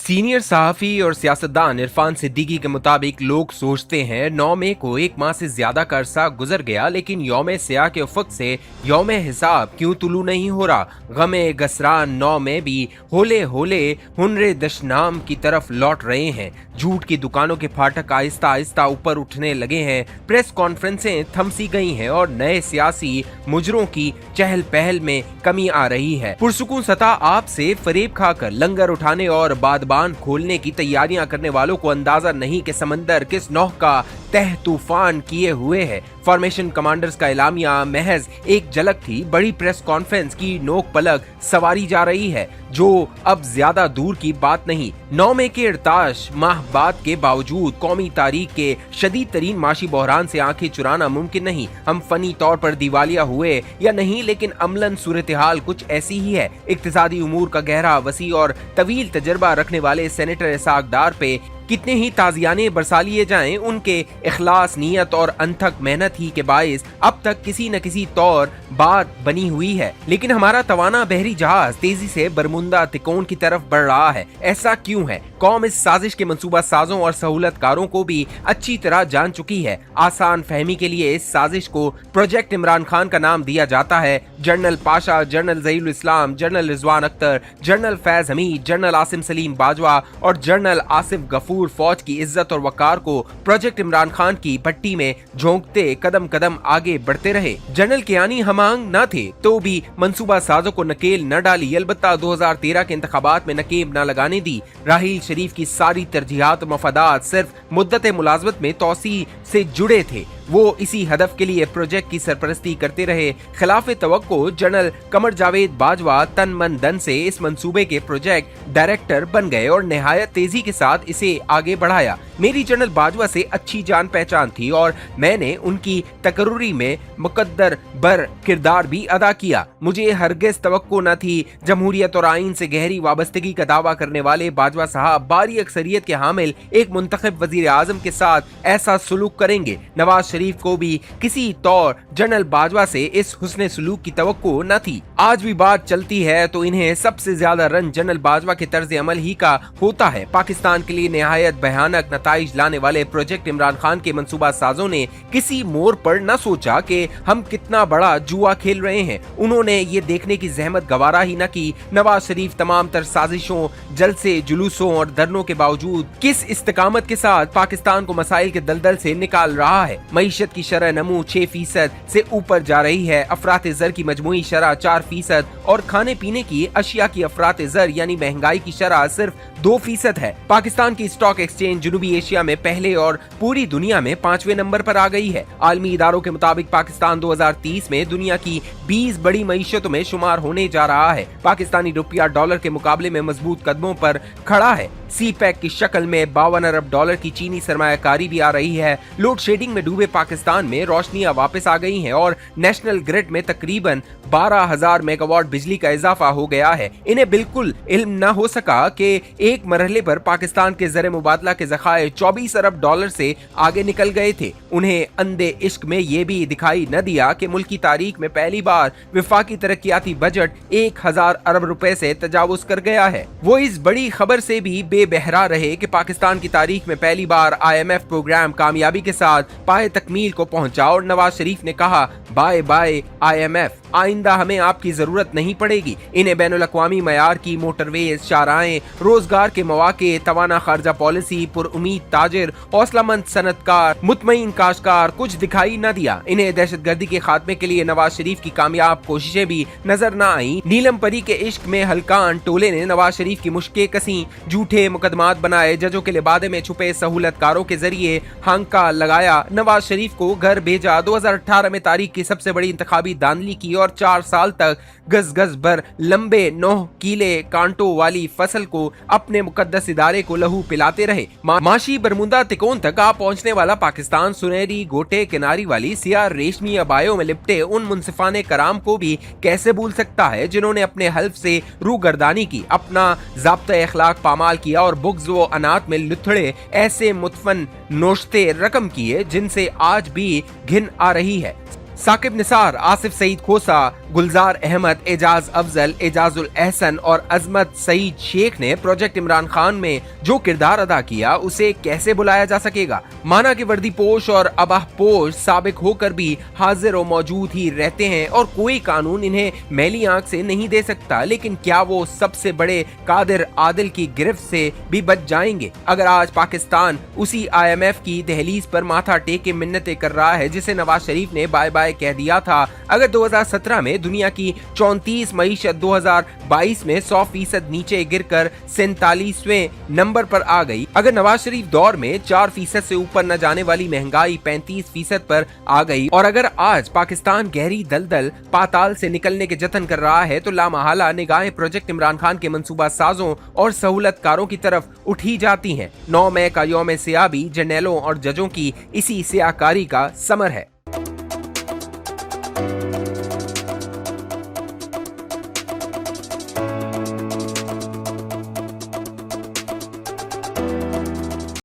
Senior सहाफी और सियासतदान इरफान सिद्दीकी के मुताबिक लोग सोचते हैं 9 मई को एक माह से ज्यादा का अरसा गुजर गया, लेकिन यौम सियाह के उफक से यौम हिसाब क्यों तुलू नहीं हो रहा। गमे गसरान 9 में भी होले होले हुनरे दशनाम की तरफ लौट रहे हैं। झूठ की दुकानों के फाटक आहिस्ता आहिस्ता ऊपर उठने लगे हैं। प्रेस कॉन्फ्रेंसें थमसी गई हैं और नए सियासी मुजरों की चहल पहल में कमी आ रही है। पुरसुकून सतह आप से फरेब खाकर लंगर उठाने और बादबान खोलने की तैयारियां करने वालों को अंदाजा नहीं कि समंदर किस नौह का तह तूफान किए हुए है। फॉर्मेशन कमांडर्स का एलामिया महज एक झलक थी। बड़ी प्रेस कॉन्फ्रेंस की नोक पलक सवारी जा रही है, जो अब ज्यादा दूर की बात नहीं। 9 मई के 48 माह बाद के बावजूद कौमी तारीख के शदीद तरीन माशी बहरान से आंखें चुराना मुमकिन नहीं। हम फनी तौर पर दिवालिया हुए या नहीं, लेकिन अमलन सूरत हाल कुछ ऐसी ही है। इक्तिसादी उमूर का गहरा, वसी और तवील तजर्बा रखने वाले सेनेटर इसाक डार पे कितने ही ताजियाने बरसा लिए जाएं, उनके इखलास, नीयत और अनथक मेहनत ही के बाइस अब तक किसी न किसी तौर बात बनी हुई है। लेकिन हमारा तवाना बहरी जहाज तेजी से बरमुंदा तिकोन की तरफ बढ़ रहा है। ऐसा क्यों है? कौम इस साजिश के मंसूबा साजों और सहूलतकारों को भी अच्छी तरह जान चुकी है। आसान फहमी के लिए इस साजिश को प्रोजेक्ट इमरान खान का नाम दिया जाता है। General Pasha, general Zaheerul Islam, general Rizwan Akhtar, general Faiz Hameed, general Asim Saleem Bajwa और जनरल आसिफ गफूर फौज की इज्जत और वकार को प्रोजेक्ट इमरान खान की भट्टी में झोंकते कदम कदम आगे बढ़ते रहे। जनरल कियानी हमांग न थे तो भी मंसूबा साजों को नकेल न डाली, अलबत्ता 2013 के इंतखाबात में नकेब न लगाने दी। राहील शरीफ की सारी तरजीहात और मफादात सिर्फ मुद्दत मुलाजमत में तौसी से जुड़े थे। वो इसी हदफ के लिए प्रोजेक्ट की सरपरस्ती करते रहे। खिलाफ तवक्को जनरल कमर जावेद बाजवा तन मन धन से इस मंसूबे के प्रोजेक्ट डायरेक्टर बन गए और निहायत तेजी के साथ इसे आगे बढ़ाया। मेरी जनरल बाजवा से अच्छी जान पहचान थी और मैंने उनकी तकर्रुरी में मुकद्दर बर किरदार भी अदा किया। मुझे हरगिज तवक्को न थी जमहूरियत और आइन से गहरी वाबस्तगी का दावा करने वाले बाजवा साहब बारी अक्सरियत के हामिल एक मुंतखब वजीर आजम के साथ ऐसा सुलूक करेंगे। नवाज शरीफ को भी किसी तौर जनरल बाजवा से इस हुस्ने सुलूक की तवक्को न थी। आज भी बात चलती है तो इन्हें सबसे ज्यादा रंज जनरल बाजवा के तर्ज अमल ही का होता है। पाकिस्तान के लिए निहायत भयानक नताइज लाने वाले प्रोजेक्ट इमरान खान के मंसूबा साजों ने किसी मोड़ पर न सोचा कि हम कितना बड़ा जुआ खेल रहे हैं। उन्होंने ये देखने की जहमत गवारा ही न की नवाज शरीफ तमाम तर साजिशों, जलसे, जुलूसों और धरनों के बावजूद किस इस्तकामत के साथ पाकिस्तान को मसाइल के दलदल से निकाल रहा है। मईशत की शरह नमू 6% से ऊपर जा रही है। अफरात ज़र की मजमूई शरह 4% और खाने पीने की अशिया की अफरात ज़र यानी महंगाई की शरह सिर्फ 2% है। पाकिस्तान की स्टॉक एक्सचेंज जनूबी एशिया में पहले और पूरी दुनिया में 5वें नंबर पर आ गई है। आलमी इदारों के मुताबिक पाकिस्तान 2030 में दुनिया की 20 बड़ी मईशतों में शुमार होने जा रहा है। पाकिस्तानी रुपया डॉलर के मुकाबले में मजबूत कदमों पर खड़ा है। सी पैक की शक्ल में 52 अरब डॉलर की चीनी सरमायाकारी भी आ रही है। लोड शेडिंग में डूबे पाकिस्तान में रोशनियां वापस आ गई हैं और नेशनल ग्रिड में तकरीबन 12,000 मेगावाट बिजली का इजाफा हो गया है। इन्हें बिल्कुल इल्म न हो सका कि एक मरहले पर पाकिस्तान के ज़र मुबादला के ज़खायर 24 अरब डॉलर से आगे निकल गए थे। उन्हें अंधे इश्क में ये भी दिखाई न दिया कि मुल्क की तारीख में पहली बार विफाकी तरक्याती बजट 1000 अरब रुपए से तजावुज कर गया है। वो इस बड़ी खबर से भी बेबहरा रहे कि पाकिस्तान की तारीख में पहली बार IMF प्रोग्राम कामयाबी के साथ पाए तकमील को पहुंचा और नवाज शरीफ ने कहा बाय बाय IMF, आइंदा हमें आपकी जरूरत नहीं पड़ेगी। इन्हें बैनुल अक़वामी मयार की मोटरवेज, शाहराहें, रोजगार के मौके, तवाना खारजा पॉलिसी, पुरउम्मीद ताजिर, हौसलामंद सनतकार, मुतमईन काश्तकार कुछ दिखाई न दिया। इन्हें दहशतगर्दी के खात्मे के लिए नवाज शरीफ की कामयाब कोशिशें भी नजर न आई। नीलम परी के इश्क में हलकान टोले ने नवाज शरीफ की मुश्कें कसी, झूठे मुकदमात बनाए, जजों के लिबादे में छुपे सहूलतकारों के जरिए हांका लगाया, नवाज शरीफ को घर भेजा। 2018 में तारीख की सबसे बड़ी इंतखाबी दांधली की और 4 साल तक गज गज भर लंबे 9 कीले कांटों वाली फसल को अपने मुकद्दस इदारे को लहू पिलाते रहे। माशी बरमुंदा तिकोन तक आ पहुंचने वाला पाकिस्तान सुनहरी गोटे किनारी वाली सियाह रेशमी अबायों में लिपटे उन मुंसिफाने कराम को भी कैसे भूल सकता है जिन्होंने अपने हल्फ से रूगर्दानी की, अपना ज़ाब्ता अखलाक पामाल किया और बुग़्ज़ व अनात में लुथड़े ऐसे मुतफन नोश्ते रकम किए जिनसे आज भी घिन आ रही है। साकिब निसार, आसिफ सईद खोसा, गुलजार अहमद, एजाज अफजल, एजाजुल एहसन और अजमत सईद शेख ने प्रोजेक्ट इमरान खान में जो किरदार अदा किया उसे कैसे बुलाया जा सकेगा। माना कि वर्दी पोश और अबाह पोश साबिक होकर भी हाजिर और मौजूद ही रहते हैं और कोई कानून इन्हें मैली आंख से नहीं दे सकता, लेकिन क्या वो सबसे बड़े कादिर आदिल की गिरफ्त से भी बच जाएंगे? अगर आज पाकिस्तान उसी IMF की दहलीज पर माथा टेक के मिन्नतें कर रहा है जिसे नवाज शरीफ ने बाय बाय कह दिया था, अगर 2017 में दुनिया की 34 मईशत 2022 में 100% नीचे गिरकर 47वें नंबर पर आ गई, अगर नवाज शरीफ दौर में 4% से ऊपर न जाने वाली महंगाई 35% पर आ गई और अगर आज पाकिस्तान गहरी दलदल पाताल से निकलने के जतन कर रहा है तो लामहला निगाहें प्रोजेक्ट इमरान खान के मंसूबा साजों और सहूलतकारों की तरफ उठी जाती हैं। 9 मई का यौम सियाह भी जर्नैलों और जजों की इसी सियाहकारी का समर है।